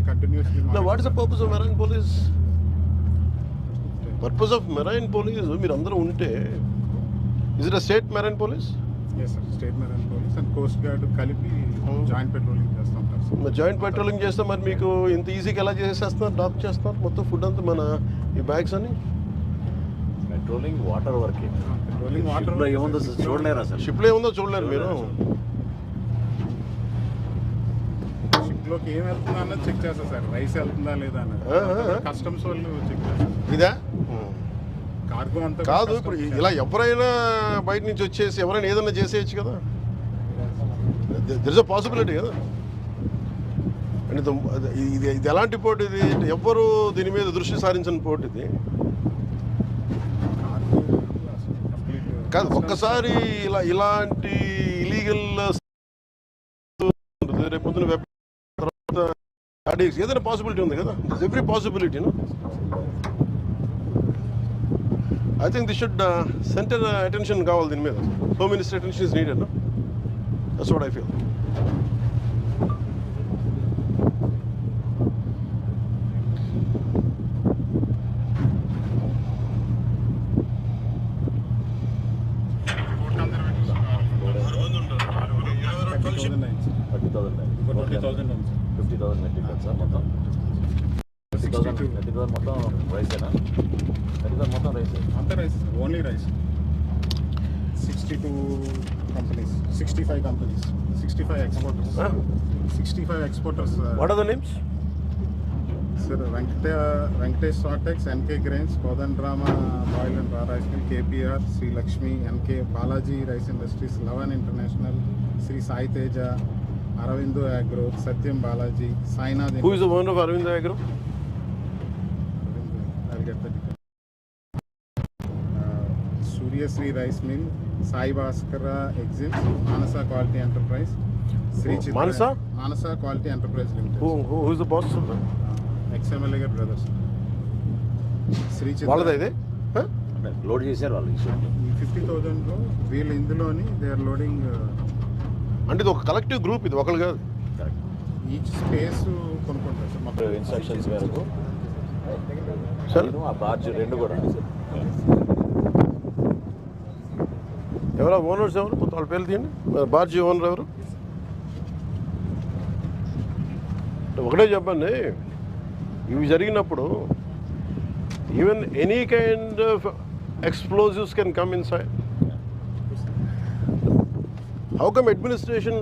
continuously. Now, what is the purpose of marine police? Purpose of marine police, మీరు అందరూ ఉంటే, is it a state marine police? Yes, sir. State marine police and coast guard కలిపి joint patrolling చేస్తాం sir. మరి joint patrolling చేస్తే మరి మీకు ఇంత ఈజీగా ఎలా చేసేస్తున్నారు, డ్రాప్ చేస్తున్నారు మొత్తం ఫుడ్ అంతా మన ఈ బ్యాగ్స్ అని? పెట్రోలింగ్ వాటర్ వరకే. పెట్రోలింగ్ వాటర్ ఏముందో చూడలేరా సార్? షిప్లో ఏముందో చూడలేరు మీరు. షిప్లోకి ఏం వెళ్తుందా అన్నది చెక్ చేస్తారు సార్. రైస్ వెళ్తుందా లేదా అన్నది కస్టమ్స్ వాళ్ళు చెక్ చేస్తారు. ఇదా కార్గో అంతా కాదు. ఇప్పుడు ఇలా ఎవరైనా బయట నుంచి వచ్చేసి ఎవరైనా ఏదైనా చేసేయచ్చు కదా. దర్ ఇస్ అ పాసిబిలిటీ కదా. అంటే ఇది ఇది ఎలాంటి పోటీ? ఇది ఎవ్వరు దీని మీద దృష్టి సారించిన పోటీ ఇది కాదు. ఒక్కసారి ఇలాంటి ఇలీగల్ రేపొద్దున తర్వాత ఏదైనా పాసిబిలిటీ ఉంది కదా. Every possibility. I think this should center attention కావాలి దీని మీద. Home Minister attention is needed, no? That's what I feel. Only rice 62 companies, 65 companies, 65 exporters. 65 exporters. What are the names? Sir, Venkatesh Sortex, NK Grains, Kodandrama Oil and Raw Rice Mill, KPR, Sri Lakshmi, NK, Balaji Rice Industries, Lavan International, Sri Sai Teja, Aravindo Agro, Satyam Balaji, Sainath. Who is the owner of Aravindo Agro? I'll get the details. Suryasri Rice Mill, Sai Bhaskara Exits, Manasa Quality Enterprise, Sri Chitra. Manasa Quality Enterprise Limited. Who is the boss of that? XMLA brothers. Sri Chitra. వాళ్ళదా ఇది? Load చేశారు వాళ్ళు. 50,000 లో వీళ్ళు ఇందులోని they are loading. అంటే ఇది ఒక collective group, ఇది ఒకళ్ళు కాదు. ఈచ్ స్పేస్ కొనుక్కుంటారు సార్. మాకు ఇన్స్ట్రక్షన్స్ మేరకు సార్ ఆ బార్జ్ రెండు కూడా ఎవరా ఓనర్స్ ఎవరు? కొత్త వాళ్ళ పేర్లు తీయండి. బార్జీ ఓనర్ ఎవరు? ఒకటే చెప్పండి, ఇవి జరిగినప్పుడు even any kind of explosives can come in side. How come administration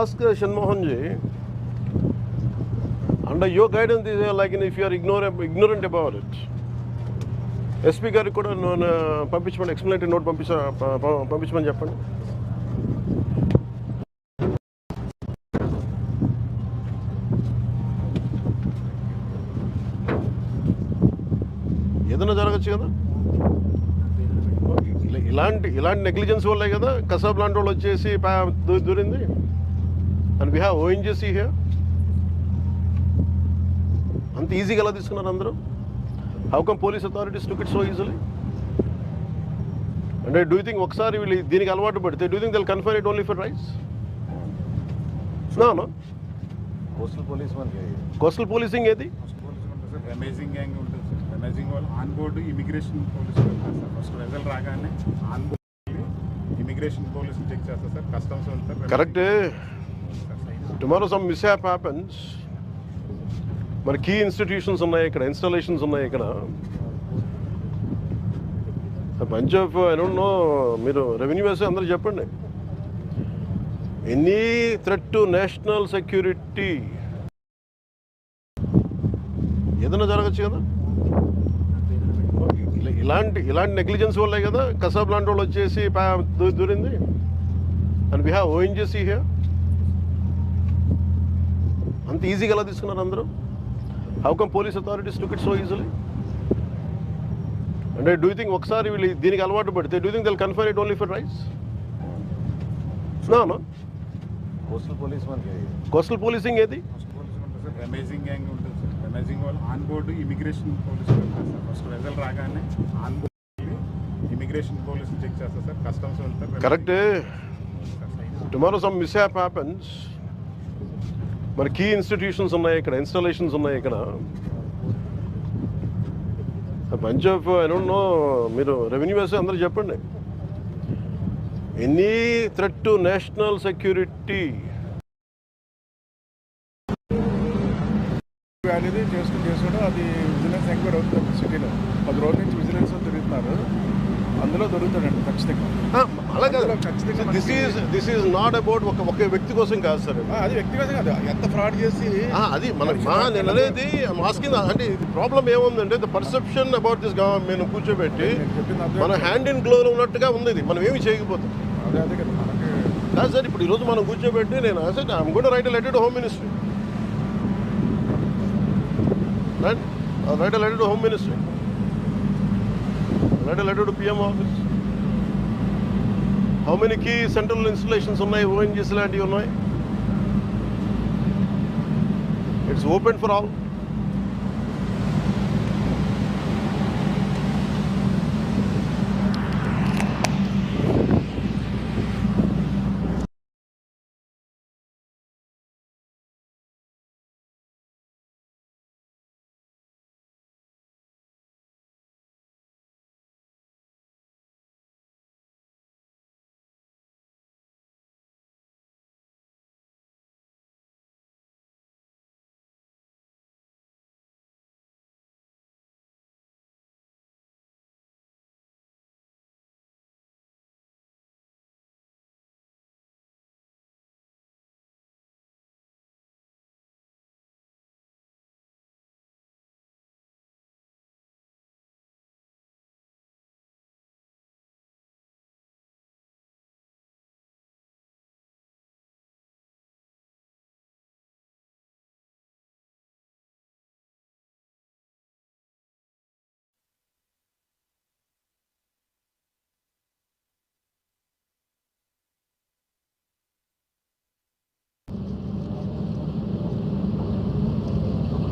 ask Shanmohan ji under your guidance is like if you are ignorant about it. SP గారికి కూడా పంపించమని, ఎక్స్ప్లెనేటరీ నోట్ పంపించమని చెప్పండి. ఏదైనా జరగచ్చు కదా. ఇలాంటి నెగ్లిజెన్స్ వల్లే కదా కసాబ్ లాంటి వాళ్ళు వచ్చేసి దూరింది. And we have ONGC here. అంత ఈజీగా ఎలా తీసుకున్నారు అందరూ? How come police authorities took it so easily? And do you think ఒకసారి వీళ్ళు దీనికి అలవాటు పడితే do you think they'll confine it only for rice? No. Coastal police మనకి కోస్టల్ పోలీసింగ్ ఏది? అమేజింగ్ గ్యాంగ్ ఉంటుంది సార్. అమేజింగ్ వాళ్ళు ఆన్ బోర్డు ఇమిగ్రేషన్ పోలీసులు వెళ్తారు సార్. ఫస్ట్ వెజల్ రాగానే ఆన్ బోర్డు ఇమిగ్రేషన్ పోలీసులు చెక్ చేస్తారు సార్. కస్టమ్స్ వెళ్తారు. Correct. Tomorrow some mishap happens. మన కీ ఇన్స్టిట్యూషన్స్ ఉన్నాయి ఇక్కడ, ఇన్స్టాలేషన్స్ ఉన్నాయి ఇక్కడ. Bunch of I don't know, మీరు రెవెన్యూ వేసి అందరూ చెప్పండి. Any threat to national security ఏదైనా జరగచ్చు కదా. ఇలాంటి నెగ్లిజెన్స్ వల్లే కదా కసాబ్ లాంటి వాళ్ళు వచ్చేసి దూరింది. And we have ONGC here. అంత ఈజీగా ఎలా తీసుకున్నారు అందరూ? How come police authorities took it so easily? And do you think ఒకసారి వీళ్ళు దీనికి అలవాటు పడితే do you think they'll confine it only for rice? No. Coastal police మనకి కోస్టల్ పోలీసింగ్ ఏది? అమేజింగ్ గ్యాంగ్ ఉంటుంది సార్. అమేజింగ్ వాళ్ళు ఆన్ బోర్డు ఇమిగ్రేషన్ పోలీసులు వెళ్తారు సార్. ఫస్ట్ వెజల్ రాగానే ఆన్ బోర్డు ఇమిగ్రేషన్ పోలీసులు చెక్ చేస్తారు సార్. కస్టమ్స్ వెళ్తారు. Correct. Tomorrow some mishap happens. మరి కీ ఇన్స్టిట్యూషన్స్ ఉన్నాయి ఇక్కడ, ఇన్స్టాలేషన్స్ ఉన్నాయి ఇక్కడ. Bunch of I don't know, మీరు రెవెన్యూ వేస్తే అందరూ చెప్పండి. Any threat to national security అనేది చేసుకుంటూ అది విజిలెన్స్ ఎంక్వైరీ అవుతుంది సిటీలో. 10 రోజుల నుంచి విజిలెన్స్ తిరుగుతున్నారు, అందులో దొరుకుతాడండి ఖచ్చితంగా. అలా కాదు, ఖచ్చితంగా దిస్ ఈజ్ నాట్ అబౌట్ ఒక వ్యక్తి కోసం కాదు సార్. అది వ్యక్తిగతంగా కాదు, ఎంత ఫ్రాడ్ చేసి అది నేను అనేది మాస్కింగ్ అంటే ప్రాబ్లం ఏముందంటే the perception about this government కూర్చోబెట్టి మన హ్యాండ్ ఇన్ గ్లోలో ఉన్నట్టుగా ఉంది. ఇది మనం ఏమి చేయకపోతాం. అదే కదా మనకి కాదు సార్. ఇప్పుడు ఈరోజు మనం కూర్చోబెట్టి నేను I'm going to right a letter to home ministry. Right? I'll write a letter to Home Ministry. I'll write a letter to PM office. How many key central installations ఉన్నాయి, ONGC లాంటివి ఉన్నాయి? It's open for all.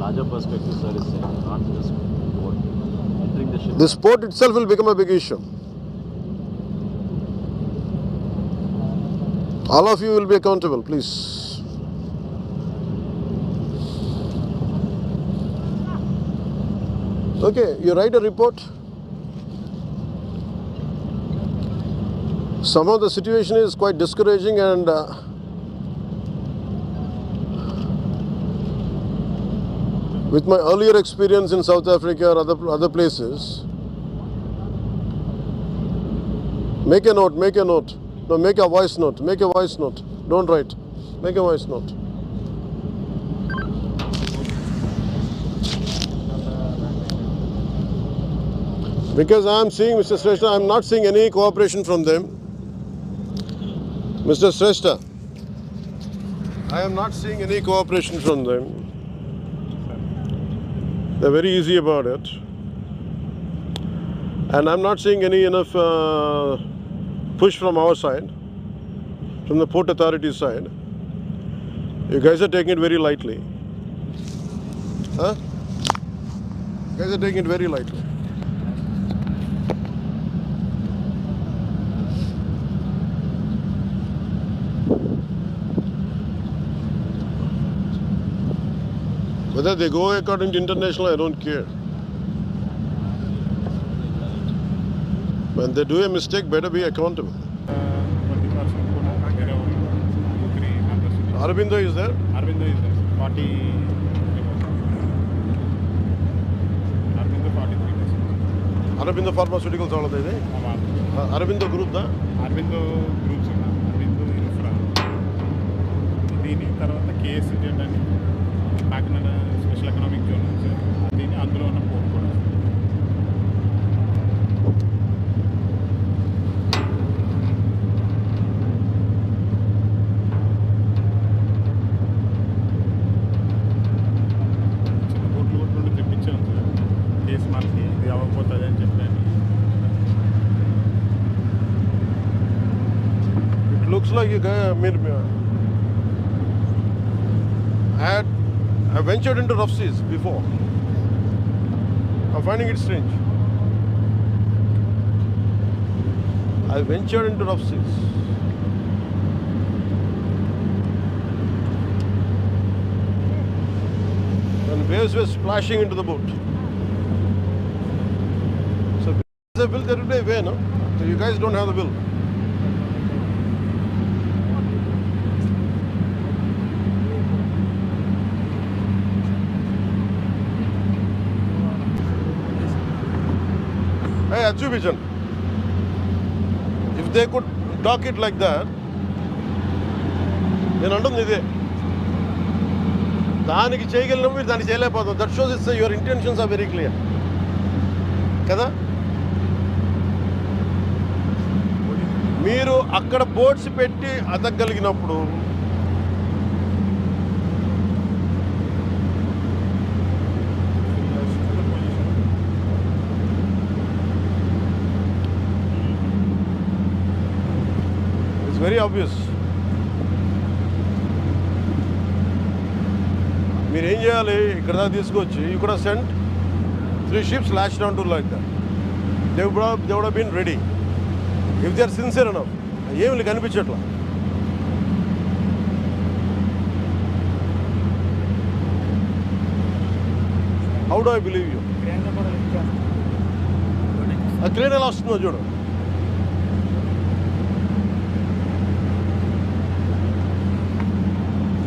larger perspective, sir, is not just port. Entering the ship. This port itself will become a big issue. All of you will be accountable, please. Okay, you write a report. Somehow the situation is quite discouraging, and with my earlier experience in South Africa or other places, make a note. No, make a voice note. Make a voice note. Don't write. Make a voice note. Because I am seeing, Mr. Shrestha, I am not seeing any cooperation from them. Mr. Shrestha, I am not seeing any cooperation from them. They're very easy about it. And I'm not seeing any enough push from our side, from the Port Authority side. You guys are taking it very lightly. Huh? You guys are taking it very lightly. Whether they go according to international, I don't care. When they do a mistake, better be accountable. 20% కూడా వేరే వాళ్ళు 2-3 members. Aurobindo is there? Aurobindo is there. 40. Aurobindo 43%. Aurobindo Pharmaceuticals all of them. Aurobindo group da? Aurobindo groups ఉన్నాయి. Aurobindo Infra. దీని తర్వాత KS అని Kakinada special economic zone ఉంది sir. దీని అందులో ఉన్న పోర్ట్ కూడా. చిన్న పోర్ట్లు కూడా నుండి తెప్పించాం సార్. కేసు మనకి ఇది అవ్వకపోతుంది అని చెప్పాను. It looks like you guys, I ventured into rough seas before. I'm finding it strange. I ventured into rough seas. 1 waves were splashing into the boat. So there's a bill, there will be a way, no? So you guys don't have the bill. Hey, Achubijan, if they could dock it like that, నేను అంటుంది ఇదే, దానికి చేయగలిగిన మీరు దాన్ని చేయలేకపోతాం. That shows it's your intentions are very clear కదా. మీరు అక్కడ బోర్డ్స్ పెట్టి అతకగలిగినప్పుడు ఇట్స్ వెరీ ఆబ్వియస్. మీరు ఏం చేయాలి, ఇక్కడ దాకా తీసుకొచ్చి you could have cent 3 ships lashed down to like that. They would have been ready if they are sincere enough. ఏమి కనిపించట్లా. How do I believe you? ఆ క్రేన్ ఎలా వస్తుందో చూడు.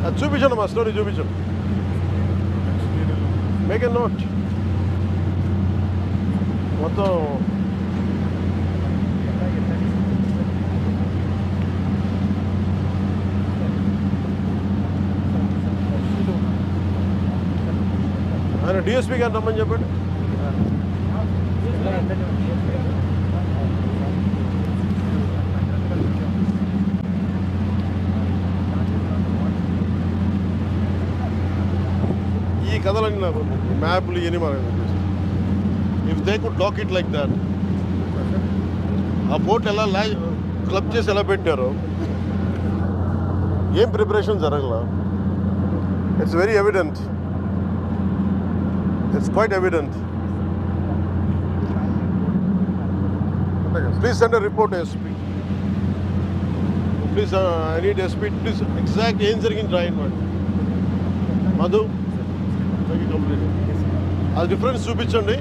అది చూపించండి, మా స్టోరీ చూపించండి. Make a note. మొత్తం ఆయన డిఎస్పీ గారిని రమ్మని చెప్పండి. ఈ కథలన్నీ నాకు మ్యాప్లు ఇవన్నీ మనకు if they could dock it like that, ఆ బోట్ ఎలా క్లబ్ చేసి ఎలా పెట్టారో, ఏం ప్రిపరేషన్ జరగల. It's very evident, it's quite evident. Please send a report SP. Please I need SP. Please exact ఏం జరిగింది రాయండి. మధు కంప్లీట్ ఆ డిఫరెన్స్ చూపించండి.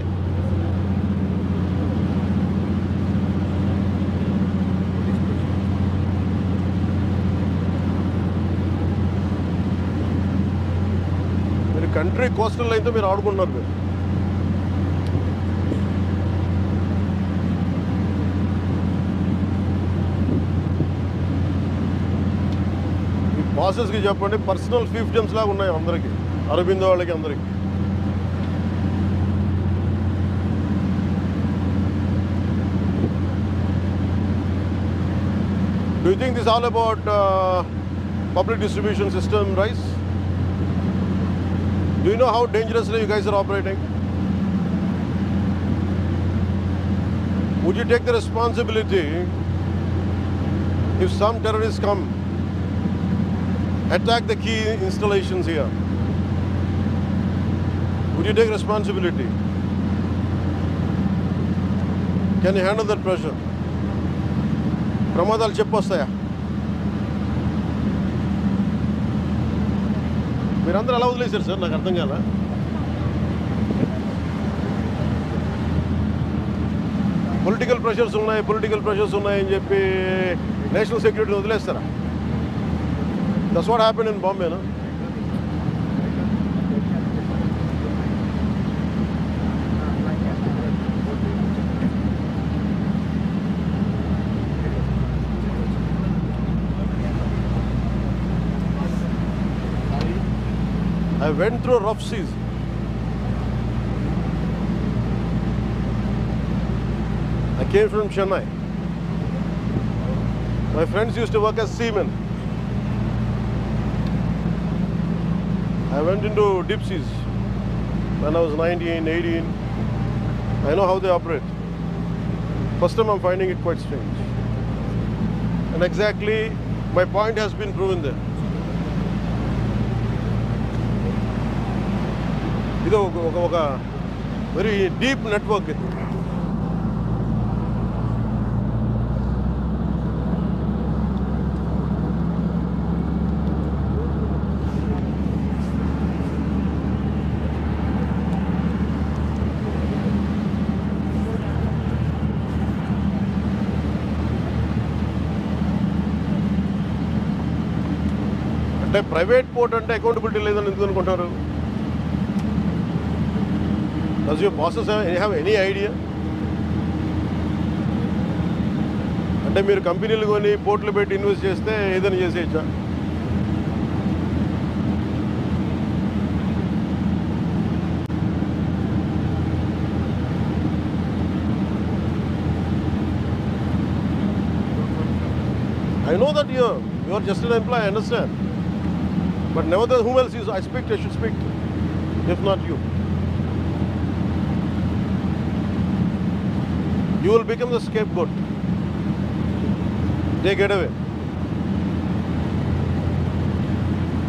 మీరు కంట్రీ కోస్టల్ లైన్తో మీరు ఆడుకుంటున్నారు. మీరు ఈ బాసెస్కి చెప్పండి, పర్సనల్ ఫిఫ్టమ్స్ లాగా ఉన్నాయి అందరికీ, అరబిందో వాళ్ళకి అందరికీ. Do you think this is all about public distribution system, Rice? Do you know how dangerously you guys are operating? Would you take the responsibility if some terrorists come, attack the key installations here? Would you take responsibility? Can you handle that pressure? ప్రమాదాలు చెప్పొస్తాయా? మీరందరూ ఎలా వదిలేశారు sir? నాకు అర్థం కాల. Political pressures ఉన్నాయని చెప్పి national సెక్యూరిటీని వదిలేస్తారా? దట్స్ వాట్ హ్యాపెండ్ ఇన్ బాంబేనా? I went through rough seas. I came from Chennai. My friends used to work as seamen. I went into deep seas when I was 19, 18. I know how they operate. First time I'm finding it quite strange. And exactly my point has been proven there. ఇది ఒక very deep network. ఇది అంటే private port అంటే accountability లేదని ఎందుకు అనుకుంటారు? Does your bosses have any idea? అంటే మీరు కంపెనీలు కొని పోర్ట్లు పెట్టి ఇన్వెస్ట్ చేస్తే ఏదైనా చేసేయచ్చా? I know that you are just an employee, I understand. But nevertheless, whom else I should speak to, if not you. You will become the scapegoat. Take it away.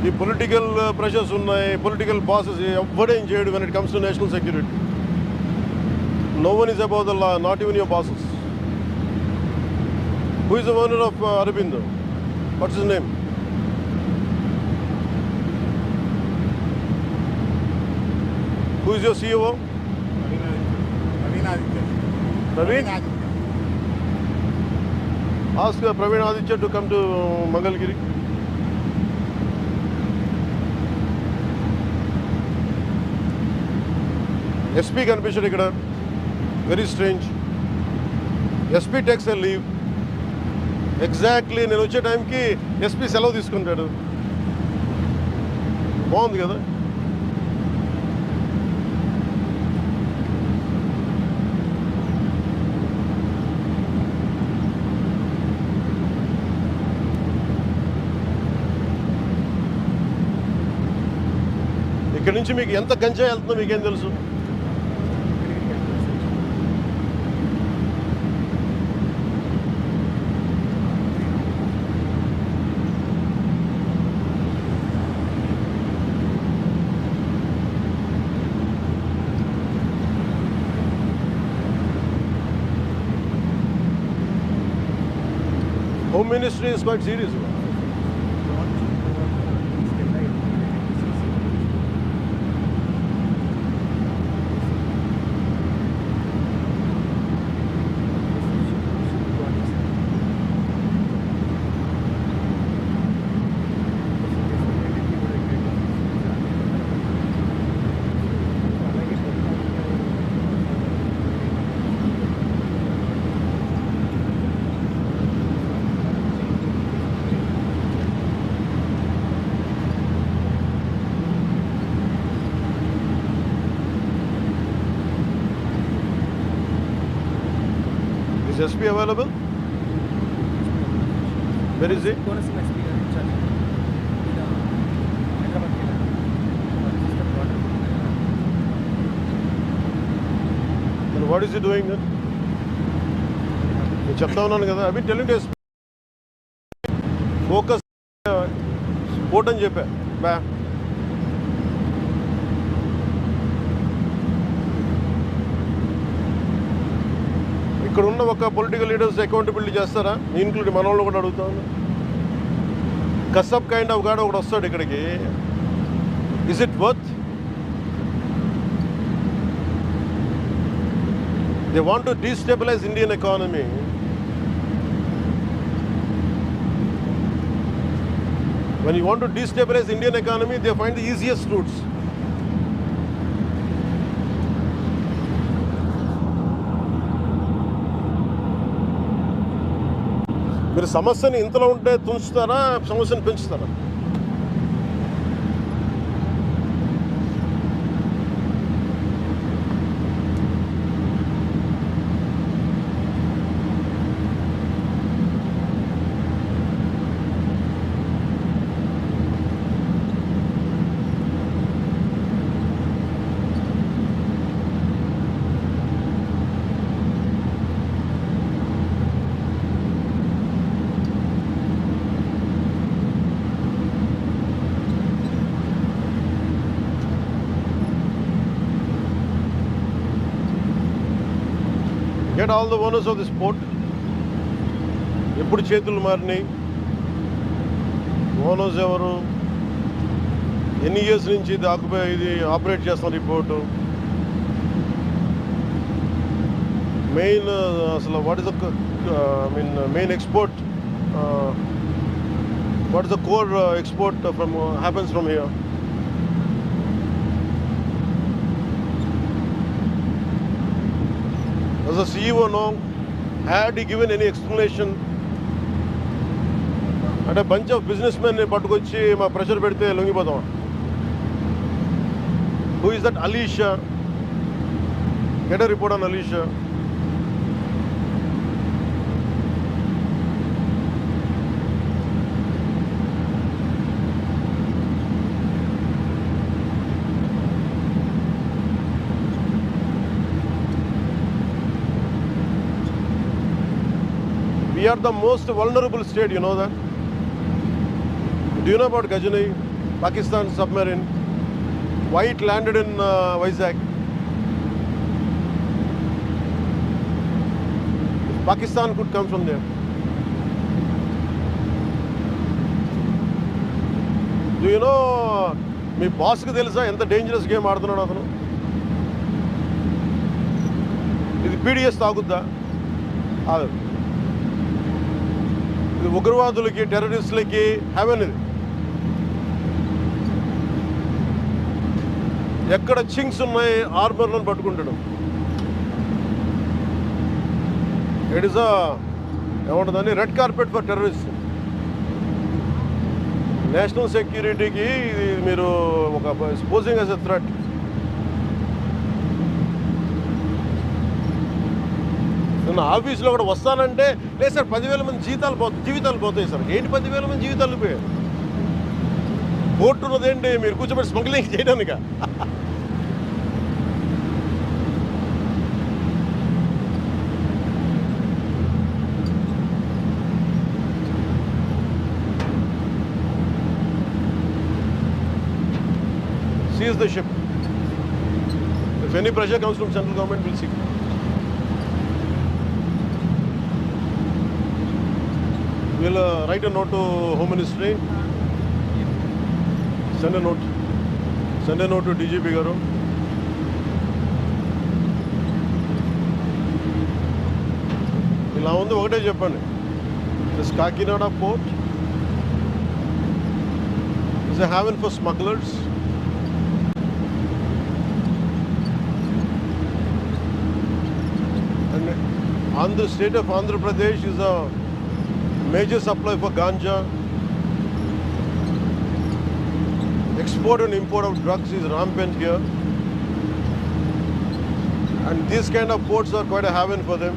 The political pressures ఉన్నాయి, political bosses, everything చేయడు when it comes to national security. No one is above the law, not even your bosses. Who is the owner of Aurobindo? What's his name? Who is your CEO? Praveen Aditya. Praveen? Ask Praveen Aditya to come to Mangalgiri. SP కనిపించాడు ఇక్కడ. Very strange. SP takes a leave. Exactly నేను వచ్చే టైంకి SP సెలవు తీసుకుంటాడు. బాగుంది కదా? ఇక్కడి నుంచి మీకు ఎంత గంజాయి వెళ్తుందో మీకేం తెలుసు? Home Ministry is quite serious about it. Is SP available? Where is he? And what is he doing then? నేను చెప్తా ఉన్నాను కదా, అవి టెలింగ్ SP ఫోకస్ స్పోర్ట్ అని చెప్పా. బా ఇక్కడ ఉన్న ఒక పొలిటికల్ లీడర్స్ అకౌంటబిలిటీ చేస్తారా? ఇంక్లూడ్ మన వాళ్ళు కూడా అడుగుతా ఉన్నా. కసబ్ కైండ్ ఆఫ్ గాడ్ ఒకటి వస్తాడు ఇక్కడికి. Is it worth? They want to destabilise Indian economy. When you want to destabilize Indian economy, they find the easiest routes. మీరు సమస్యని ఇంతలో ఉంటే తుంచుతారా, సమస్యను పెంచుతారా? Get all the owners of this port. ఎప్పుడు చేతులు మారినాయి? ఓనర్స్ ఎవరు? ఎన్ని ఇయర్స్ నుంచి ఇది ఆపరేట్ చేస్తున్నారు ఈ పోర్టు? మెయిన్ అసలు what is the main export What is the core export from happens from here? Does the CEO know? Had he given any explanation? And a bunch of businessmen పట్టుకొచ్చి మా pressure పెడితే లొంగిపోతాం. Who is that Alicia? Get a report on Alicia. We are the most vulnerable state, you know that? Do you know about Gajani, Pakistan submarine? Why it landed in Vizag? Pakistan could come from there. Do you know, మీ బాస్కి తెలుసా ఎంత dangerous game ఆడుతున్నాడు అతను? ఇది PDS తాగుద్దా? ఇది ఉగ్రవాదులకి టెర్రరిస్టులకి haven. ఇది ఎక్కడ Ching's ఉన్నాయి ఆర్మర్లను పట్టుకుంటాడు. ఇట్ ఈస్ ఏమంటుందని red carpet for terrorist. National సెక్యూరిటీకి ఇది మీరు ఒక సపోజింగ్ యాజ్ ఎ థ్రెట్. నిన్న ఆఫీస్లో కూడా వస్తానంటే లేదు సార్ 10,000 మంది జీవితాలు పోతాయి సార్. ఏంటి 10,000 మంది జీవితాలు పోయాయి? కోర్టు ఉన్నదేంటి మీరు కూర్చోబెట్టి smuggling చేయడానిక? Seize the ship. If any pressure comes from central government, we'll see. We'll write a note to Home Ministry. Send a note to DGP garu. ఇలా ఉంది ఒకటే చెప్పండి. This Kakinada port is a haven for smugglers. And Andhra state of Andhra Pradesh is a major supply for ganja. Export and import of drugs is rampant here. And these kind of ports are quite a haven for them.